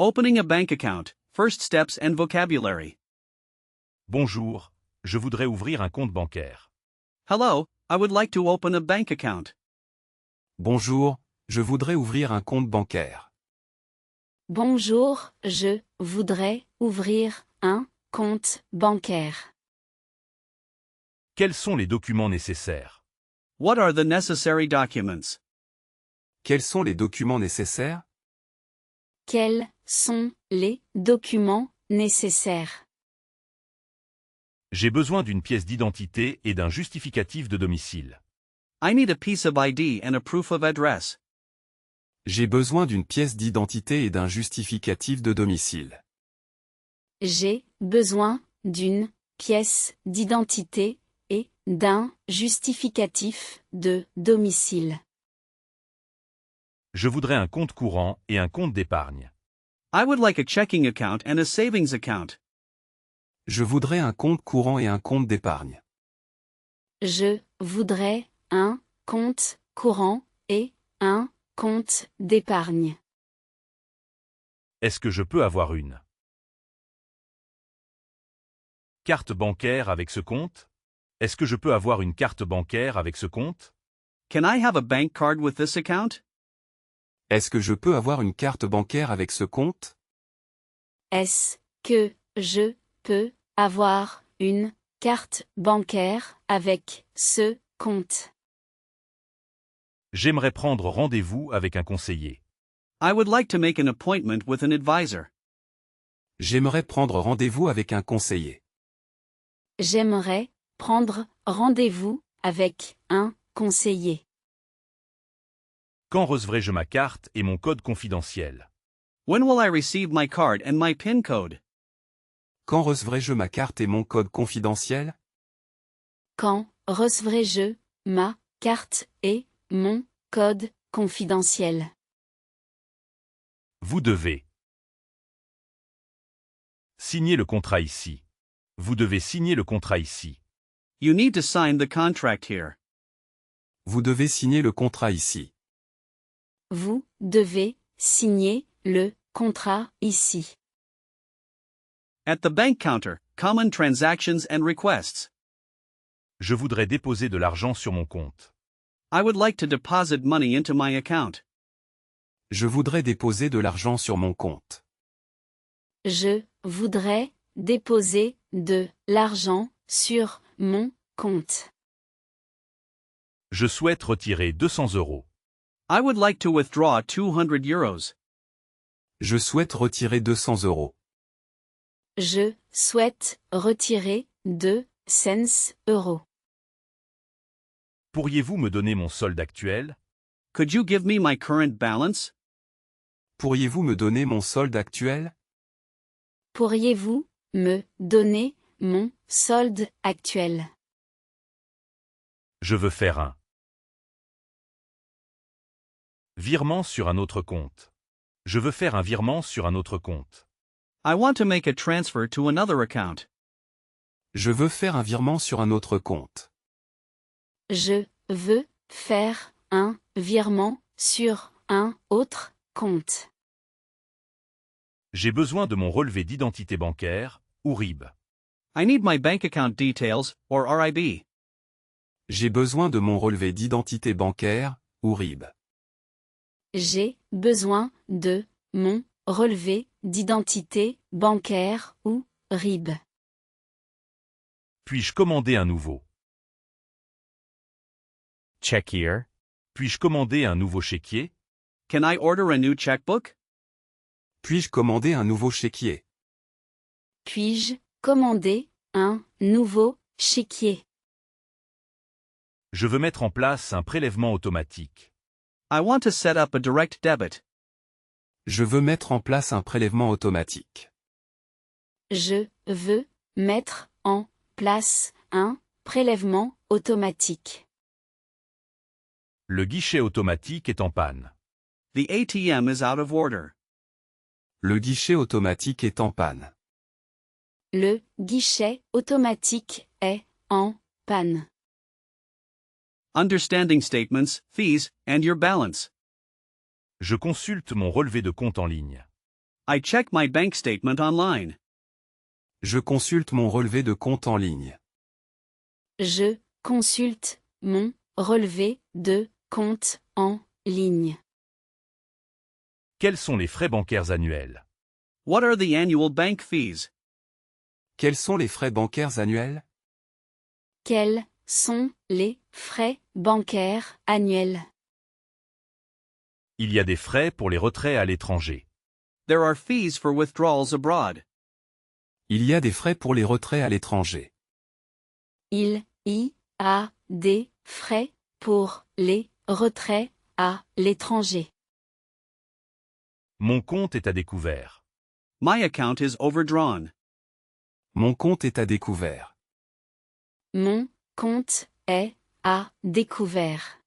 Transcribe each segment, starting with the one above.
Opening a bank account, first steps and vocabulary. Bonjour, je voudrais ouvrir un compte bancaire. Hello, I would like to open a bank account. Bonjour, je voudrais ouvrir un compte bancaire. Bonjour, je voudrais ouvrir un compte bancaire. Quels sont les documents nécessaires? What are the necessary documents? Quels sont les documents nécessaires? Quels sont les documents nécessaires? J'ai besoin d'une pièce d'identité et d'un justificatif de domicile. I need a piece of ID and a proof of address. J'ai besoin d'une pièce d'identité et d'un justificatif de domicile. J'ai besoin d'une pièce d'identité et d'un justificatif de domicile. Je voudrais un compte courant et un compte d'épargne. I would like a checking account and a savings account. Je voudrais un compte courant et un compte d'épargne. Je voudrais un compte courant et un compte d'épargne. Est-ce que je peux avoir une carte bancaire avec ce compte? Est-ce que je peux avoir une carte bancaire avec ce compte? Can I have a bank card with this account? Est-ce que je peux avoir une carte bancaire avec ce compte? Est-ce que je peux avoir une carte bancaire avec ce compte? J'aimerais prendre rendez-vous avec un conseiller. I would like to make an appointment with an advisor. J'aimerais prendre rendez-vous avec un conseiller. J'aimerais prendre rendez-vous avec un conseiller. Quand recevrai-je ma carte et mon code confidentiel? When will I receive my card and my PIN code? Quand recevrai-je ma carte et mon code confidentiel? Quand recevrai-je ma carte et mon code confidentiel? Vous devez signer le contrat ici. Vous devez signer le contrat ici. You need to sign the contract here. Vous devez signer le contrat ici. Vous devez signer le contrat ici. At the bank counter, common transactions and requests. Je voudrais déposer de l'argent sur mon compte. I would like to deposit money into my account. Je voudrais déposer de l'argent sur mon compte. Je voudrais déposer de l'argent sur mon compte. Je souhaite retirer 200 euros. I would like to withdraw 200 euros. Je souhaite retirer 200 euros. Je souhaite retirer 200 euros. Pourriez-vous me donner mon solde actuel? Could you give me my current balance? Pourriez-vous me donner mon solde actuel? Pourriez-vous me donner mon solde actuel? Je veux faire un virement sur un autre compte. Je veux faire un virement sur un autre compte. I want to make a transfer to another account. Je veux faire un virement sur un autre compte. Je veux faire un virement sur un autre compte. J'ai besoin de mon relevé d'identité bancaire, ou RIB. I need my bank account details, or RIB. J'ai besoin de mon relevé d'identité bancaire, ou RIB. J'ai besoin de mon relevé d'identité bancaire ou RIB. Puis-je commander un nouveau? Check here. Puis-je commander un nouveau chéquier? Can I order a new checkbook? Puis-je commander un nouveau chéquier? Puis-je commander un nouveau chéquier? Je veux mettre en place un prélèvement automatique. I want to set up a direct debit. Je veux mettre en place un prélèvement automatique. Je veux mettre en place un prélèvement automatique. Le guichet automatique est en panne. The ATM is out of order. Le guichet automatique est en panne. Le guichet automatique est en panne. Understanding statements, fees, and your balance. Je consulte mon relevé de compte en ligne. I check my bank statement online. Je consulte mon relevé de compte en ligne. Je consulte mon relevé de compte en ligne. Quels sont les frais bancaires annuels? What are the annual bank fees? Quels sont les frais bancaires annuels? Quels sont les frais bancaires annuels? Il y a des frais pour les retraits à l'étranger. There are fees for withdrawals abroad. Il y a des frais pour les retraits à l'étranger. Il y a des frais pour les retraits à l'étranger. Mon compte est à découvert. My account is overdrawn. Mon compte est à découvert. Mon compte est à découvert.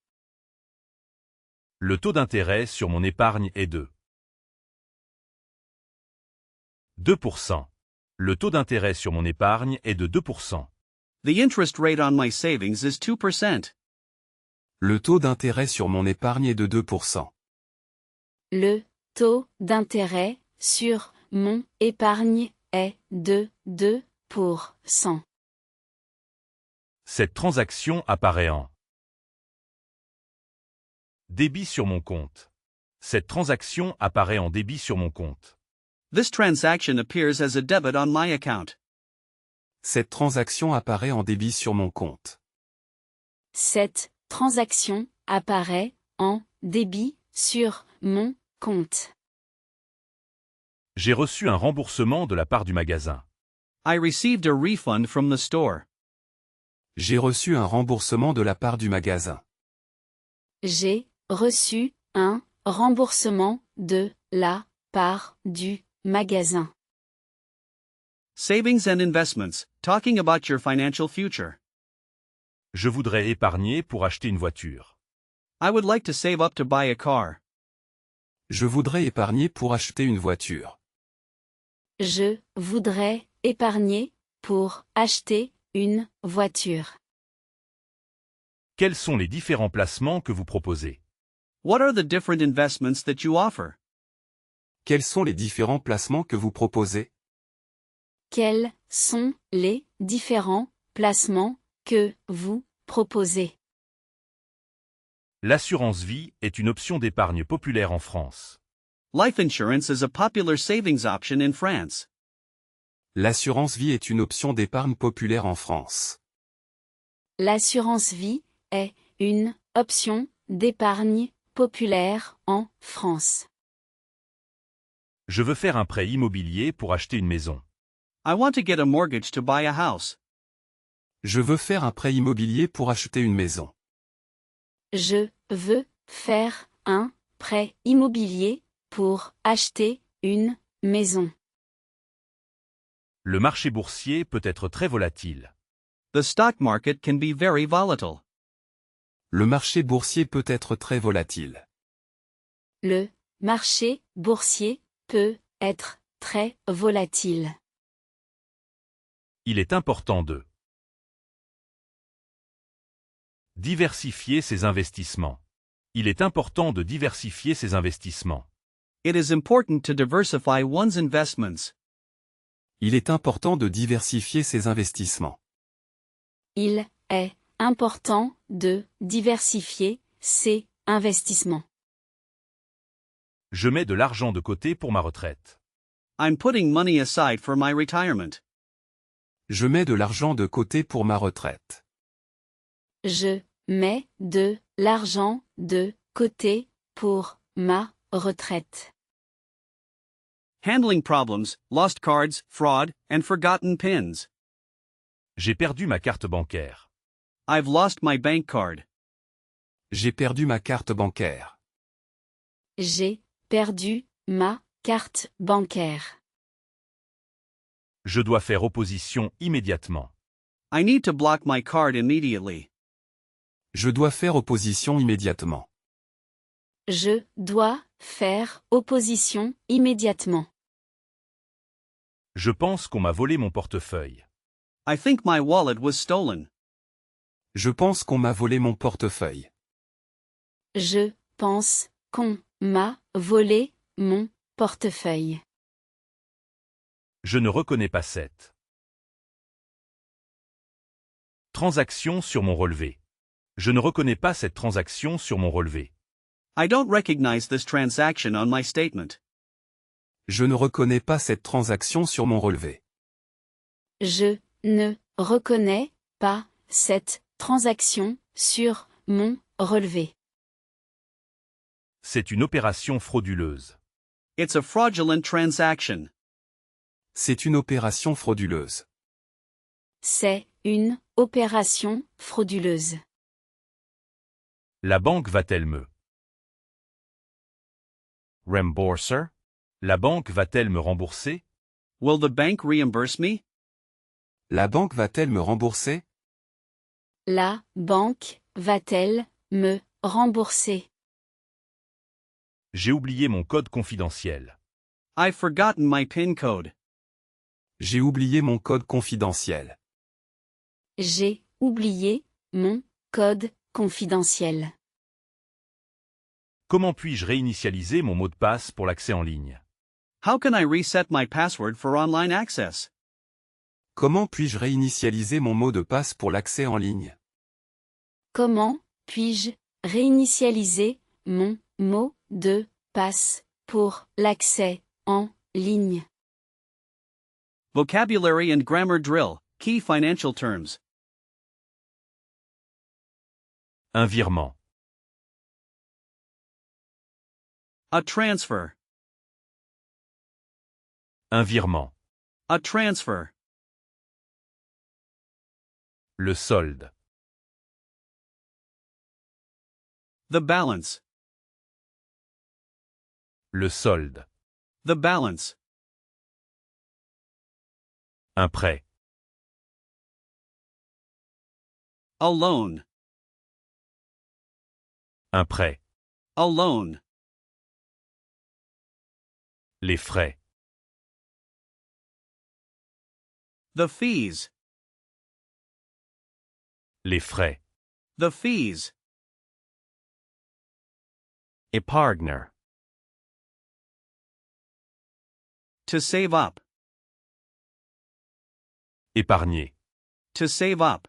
Le taux d'intérêt sur mon épargne est de 2%. Le taux d'intérêt sur mon épargne est de 2%. The interest rate on my savings is 2%. Le taux d'intérêt sur mon épargne est de 2%. Le taux d'intérêt sur mon épargne est de 2%. Cette transaction apparaît en débit sur mon compte. Cette transaction apparaît en débit sur mon compte. This transaction appears as a debit on my account. Cette transaction apparaît en débit sur mon compte. Cette transaction apparaît en débit sur mon compte. J'ai reçu un remboursement de la part du magasin. I received a refund from the store. J'ai reçu un remboursement de la part du magasin. J'ai reçu un remboursement de la part du magasin. Savings and investments, talking about your financial future. Je voudrais épargner pour acheter une voiture. I would like to save up to buy a car. Je voudrais épargner pour acheter une voiture. Je voudrais épargner pour acheter une voiture. Quels sont les différents placements que vous proposez? What are the different investments that you offer? Quels sont les différents placements que vous proposez? Quels sont les différents placements que vous proposez? L'assurance vie est une option d'épargne populaire en France. Life insurance is a popular savings option in France. L'assurance vie est une option d'épargne populaire en France. L'assurance vie est une option d'épargne populaire en France. Je veux faire un prêt immobilier pour acheter une maison. I want to get a mortgage to buy a house. Je veux faire un prêt immobilier pour acheter une maison. Je veux faire un prêt immobilier pour acheter une maison. Le marché boursier peut être très volatile. The stock market can be very volatile. Le marché boursier peut être très volatile. Le marché boursier peut être très volatile. Il est important de diversifier ses investissements. Il est important de diversifier ses investissements. It is important to diversify one's investments. Il est important de diversifier ses investissements. Il est important de diversifier ses investissements. Je mets de l'argent de côté pour ma retraite. I'm putting money aside for my retirement. Je mets de l'argent de côté pour ma retraite. Je mets de l'argent de côté pour ma retraite. Handling problems, lost cards, fraud, and forgotten pins. J'ai perdu ma carte bancaire. I've lost my bank card. J'ai perdu ma carte bancaire. J'ai perdu ma carte bancaire. Je dois faire opposition immédiatement. I need to block my card immediately. Je dois faire opposition immédiatement. Je dois faire opposition immédiatement. Je pense qu'on m'a volé mon portefeuille. I think my wallet was stolen. Je pense qu'on m'a volé mon portefeuille. Je pense qu'on m'a volé mon portefeuille. Je ne reconnais pas cette transaction sur mon relevé. Je ne reconnais pas cette transaction sur mon relevé. I don't recognize this transaction on my statement. Je ne reconnais pas cette transaction sur mon relevé. Je ne reconnais pas cette transaction sur mon relevé. C'est une opération frauduleuse. It's a fraudulent transaction. C'est une opération frauduleuse. C'est une opération frauduleuse. La banque va-t-elle me rembourser? La banque va-t-elle me rembourser? Will the bank reimburse me? La banque va-t-elle me rembourser? La banque va-t-elle me rembourser? J'ai oublié mon code confidentiel. I've forgotten my PIN code. J'ai oublié mon code confidentiel. J'ai oublié mon code confidentiel. Comment puis-je réinitialiser mon mot de passe pour l'accès en ligne? How can I reset my password for online access? Comment puis-je réinitialiser mon mot de passe pour l'accès en ligne? Comment puis-je réinitialiser mon mot de passe pour l'accès en ligne? Vocabulary and grammar drill. Key financial terms. Un virement. A transfer. Un virement. A transfer. Le solde. The balance. Le solde. The balance. Un prêt. A loan. Un prêt. A loan. Les frais. The fees. Les frais. The fees. Épargner. To save up. Épargner. To save up.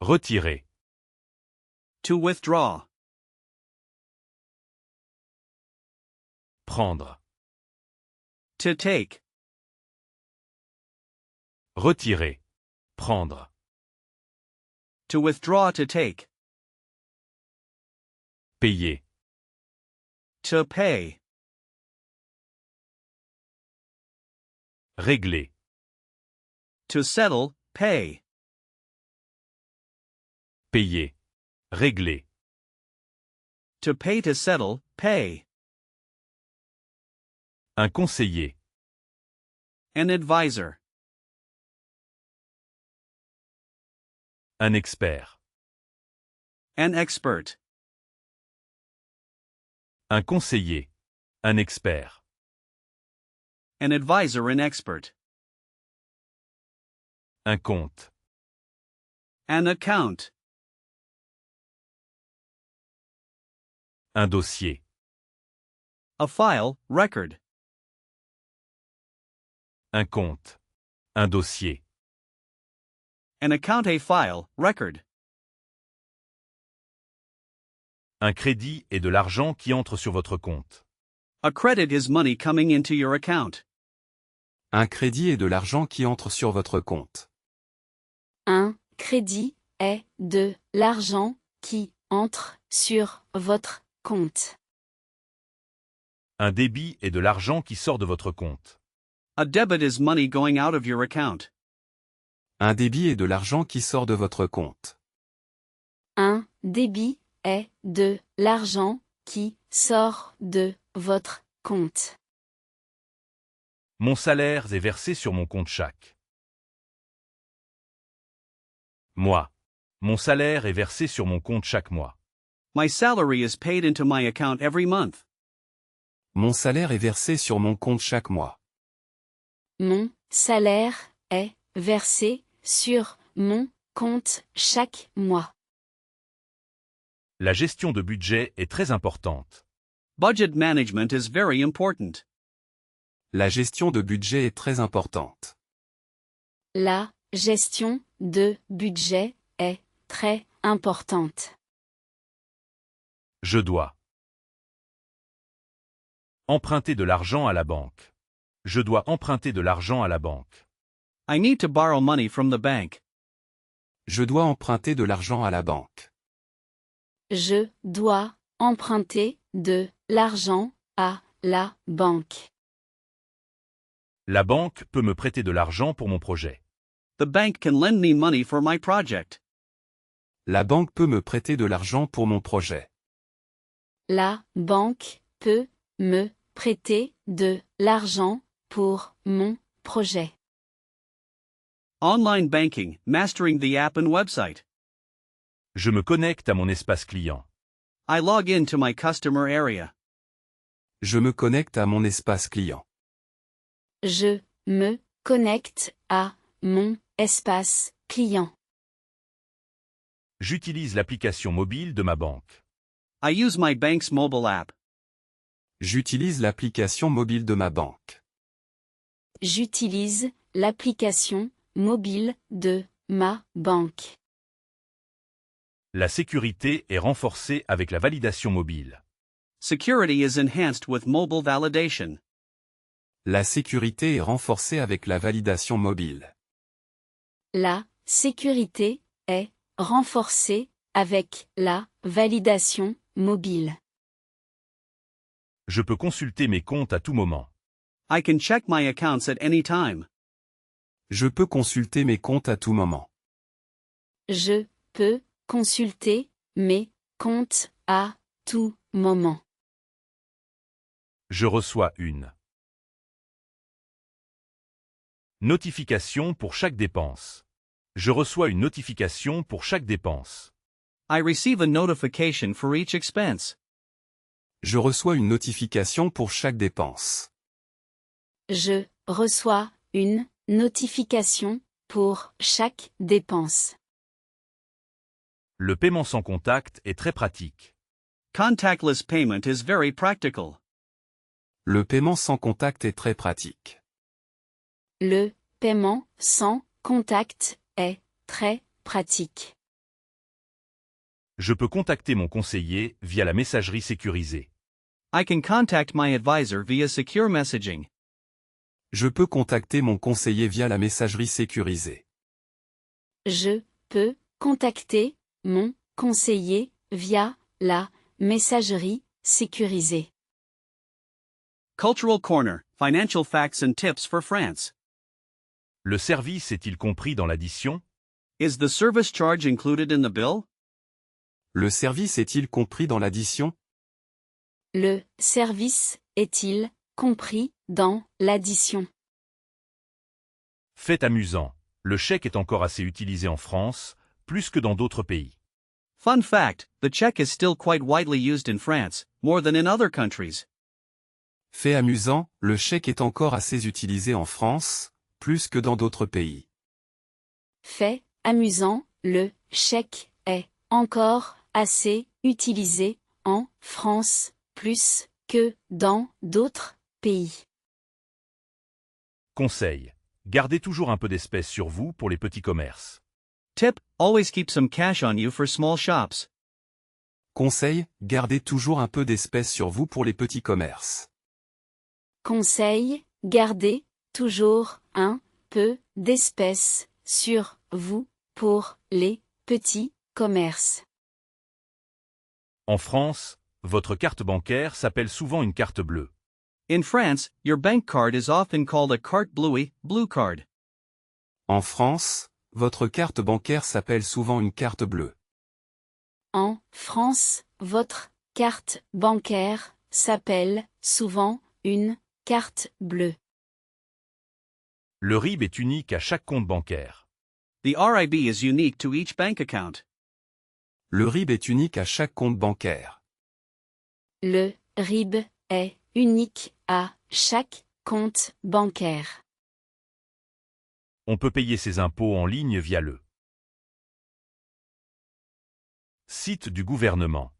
Retirer. To withdraw. Prendre. To take. Retirer. Prendre. To withdraw, to take. Payer. To pay. Régler. To settle, pay. Payer. Régler. To pay, to settle, pay. Un conseiller. An advisor. Un expert. An expert. Un conseiller. Un expert. An advisor, an expert. Un compte. An account. Un dossier. A file, record. Un compte. Un dossier. An account, a file, record. Un crédit est de l'argent qui entre sur votre compte. A credit is money coming into your account. Un crédit est de l'argent qui entre sur votre compte. Un crédit est de l'argent qui entre sur votre compte. Un débit est de l'argent qui sort de votre compte. A debit is money going out of your account. Un débit est de l'argent qui sort de votre compte. Un débit est de l'argent qui sort de votre compte. Mon salaire est versé sur mon compte chaque. Mois. Mon salaire est versé sur mon compte chaque mois. My salary is paid into my account every month. Mon salaire est versé sur mon compte chaque mois. Mon salaire est versé sur mon compte chaque mois. La gestion de budget est très importante. Budget management is very important. La gestion de budget est très importante. La gestion de budget est très importante. Je dois emprunter de l'argent à la banque. Je dois emprunter de l'argent à la banque. I need to borrow money from the bank. Je dois emprunter de l'argent à la banque. Je dois emprunter de l'argent à la banque. La banque peut me prêter de l'argent pour mon projet. The bank can lend me money for my project. La banque peut me prêter de l'argent pour mon projet. La banque peut me prêter de l'argent pour mon projet. Online banking, mastering the app and website. Je me connecte à mon espace client. I log in to my customer area. Je me connecte à mon espace client. Je me connecte à mon espace client. J'utilise l'application mobile de ma banque. I use my bank's mobile app. J'utilise l'application mobile de ma banque. J'utilise l'application mobile de ma banque. La sécurité est renforcée avec la validation mobile. Security is enhanced with mobile validation. La sécurité est renforcée avec la validation mobile. La sécurité est renforcée avec la validation mobile. Je peux consulter mes comptes à tout moment. I can check my accounts at any time. Je peux consulter mes comptes à tout moment. Je peux consulter mes comptes à tout moment. Je reçois une notification pour chaque dépense. Je reçois une notification pour chaque dépense. I receive a notification for each expense. Je reçois une notification pour chaque dépense. Je reçois une notification pour chaque dépense. Le paiement sans contact est très pratique. Contactless payment is very practical. Le paiement sans contact est très pratique. Le paiement sans contact est très pratique. Je peux contacter mon conseiller via la messagerie sécurisée. I can contact my advisor via secure messaging. Je peux contacter mon conseiller via la messagerie sécurisée. Je peux contacter mon conseiller via la messagerie sécurisée. Cultural Corner, Financial Facts and Tips for France. Le service est-il compris dans l'addition? Is the service charge included in the bill? Le service est-il compris dans l'addition? Le service est-il compris dans l'addition? Fait amusant. Le chèque est encore assez utilisé en France, plus que dans d'autres pays. Fun fact, the check is still quite widely used in France, more than in other countries. Fait amusant, le chèque est encore assez utilisé en France, plus que dans d'autres pays. Fait amusant, le chèque est encore assez utilisé en France, plus que dans d'autres pays. Conseil. Gardez toujours un peu d'espèces sur vous pour les petits commerces. Tip, always keep some cash on you for small shops. Conseil, gardez toujours un peu d'espèces sur vous pour les petits commerces. Conseil, gardez toujours un peu d'espèces sur vous pour les petits commerces. En France, votre carte bancaire s'appelle souvent une carte bleue. In France, your bank card is often called a carte bleue, blue card. En France, votre carte bancaire s'appelle souvent une carte bleue. En France, votre carte bancaire s'appelle souvent une carte bleue. Le RIB est unique à chaque compte bancaire. The RIB is unique to each bank account. Le RIB est unique à chaque compte bancaire. Le RIB est unique à chaque compte bancaire. On peut payer ses impôts en ligne via le site du gouvernement.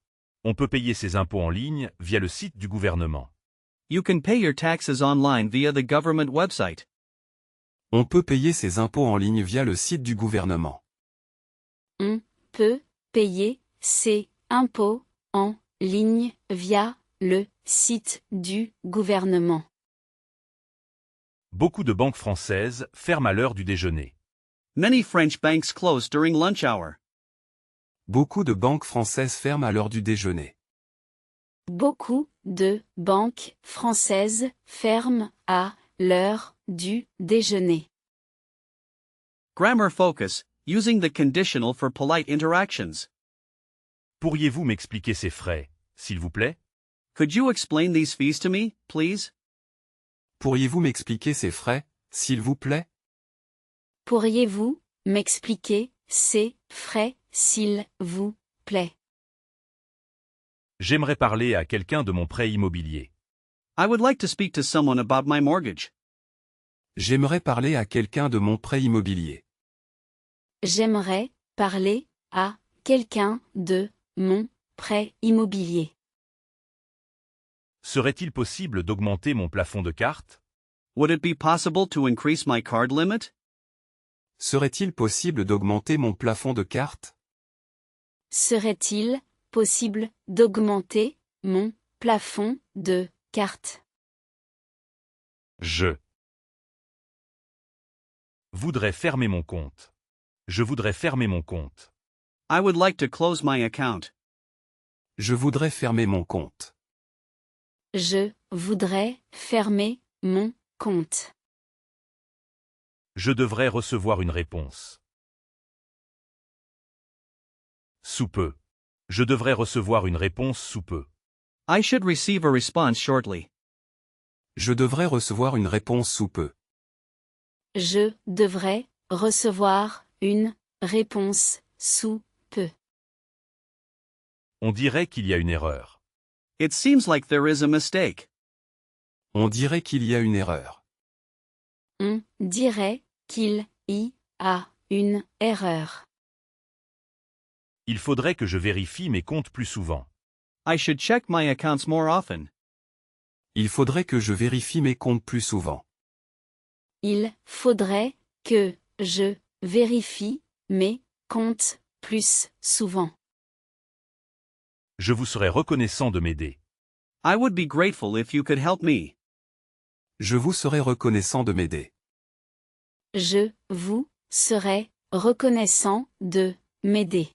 On peut payer ses impôts en ligne via le site du gouvernement. You can pay your taxes online via the government website. On peut payer ses impôts en ligne via le site du gouvernement. On peut payer ses impôts en ligne via le site du gouvernement. Beaucoup de banques françaises ferment à l'heure du déjeuner. Many French banks close during lunch hour. Beaucoup de banques françaises ferment à l'heure du déjeuner. Beaucoup de banques françaises ferment à l'heure du déjeuner. Grammar focus, using the conditional for polite interactions. Pourriez-vous m'expliquer ces frais, s'il vous plaît? Could you explain these fees to me, please? Pourriez-vous m'expliquer ces frais, s'il vous plaît? Pourriez-vous m'expliquer ces frais, s'il vous plaît? J'aimerais parler à quelqu'un de mon prêt immobilier. I would like to speak to someone about my mortgage. J'aimerais parler à quelqu'un de mon prêt immobilier. J'aimerais parler à quelqu'un de mon prêt immobilier. Serait-il possible d'augmenter mon plafond de carte? Would it be possible to increase my card limit? Serait-il possible d'augmenter mon plafond de carte? Serait-il possible d'augmenter mon plafond de carte? Je voudrais fermer mon compte. Je voudrais fermer mon compte. I would like to close my account. Je voudrais fermer mon compte. Je voudrais fermer mon compte. Je devrais recevoir une réponse. Sous peu. Je devrais recevoir une réponse sous peu. I should receive a response shortly. Je devrais recevoir une réponse sous peu. Je devrais recevoir une réponse sous peu. On dirait qu'il y a une erreur. It seems like there is a mistake. On dirait qu'il y a une erreur. On dirait qu'il y a une erreur. Il faudrait que je vérifie mes comptes plus souvent. I should check my accounts more often. Il faudrait que je vérifie mes comptes plus souvent. Il faudrait que je vérifie mes comptes plus souvent. Je vous serais reconnaissant de m'aider. I would be grateful if you could help me. Je vous serais reconnaissant de m'aider. Je vous serais reconnaissant de m'aider.